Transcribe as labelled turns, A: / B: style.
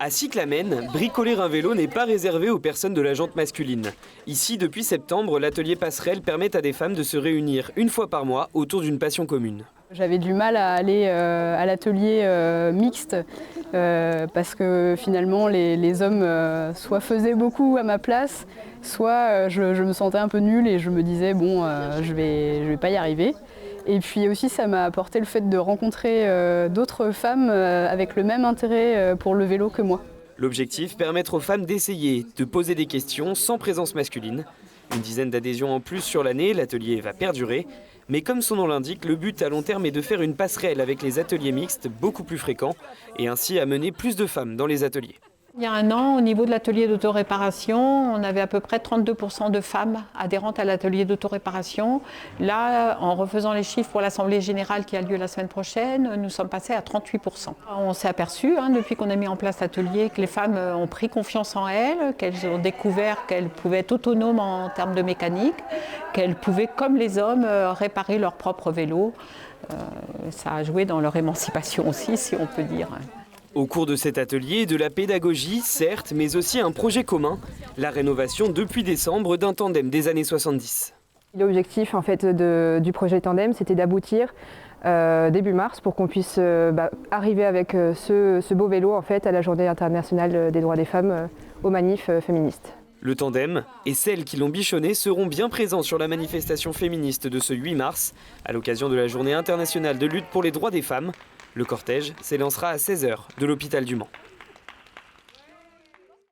A: À Cyclamen, bricoler un vélo n'est pas réservé aux personnes de la jante masculine. Ici, depuis septembre, l'atelier Passerelle permet à des femmes de se réunir une fois par mois autour d'une passion commune.
B: J'avais du mal à aller à l'atelier mixte parce que finalement les hommes soit faisaient beaucoup à ma place, soit je me sentais un peu nulle et je me disais bon je vais pas y arriver. Et puis aussi ça m'a apporté le fait de rencontrer d'autres femmes avec le même intérêt pour le vélo que moi.
A: L'objectif, permettre aux femmes d'essayer, de poser des questions sans présence masculine. Une dizaine d'adhésions en plus sur l'année, l'atelier va perdurer. Mais comme son nom l'indique, le but à long terme est de faire une passerelle avec les ateliers mixtes beaucoup plus fréquents et ainsi amener plus de femmes dans les ateliers.
C: Il y a un an, au niveau de l'atelier d'autoréparation, on avait à peu près 32% de femmes adhérentes à l'atelier d'autoréparation. Là, en refaisant les chiffres pour l'Assemblée générale qui a lieu la semaine prochaine, nous sommes passés à 38%. On s'est aperçu, depuis qu'on a mis en place l'atelier, que les femmes ont pris confiance en elles, qu'elles ont découvert qu'elles pouvaient être autonomes en termes de mécanique, qu'elles pouvaient, comme les hommes, réparer leur propre vélo. Ça a joué dans leur émancipation aussi, si on peut dire.
A: Au cours de cet atelier, de la pédagogie, certes, mais aussi un projet commun, la rénovation depuis décembre d'un tandem des années 70.
D: L'objectif en fait, du projet Tandem, c'était d'aboutir début mars pour qu'on puisse arriver avec ce beau vélo en fait, à la Journée internationale des droits des femmes, aux manifs féministes.
A: Le tandem et celles qui l'ont bichonné seront bien présents sur la manifestation féministe de ce 8 mars, à l'occasion de la Journée internationale de lutte pour les droits des femmes. Le cortège s'élancera à 16h de l'hôpital du Mans.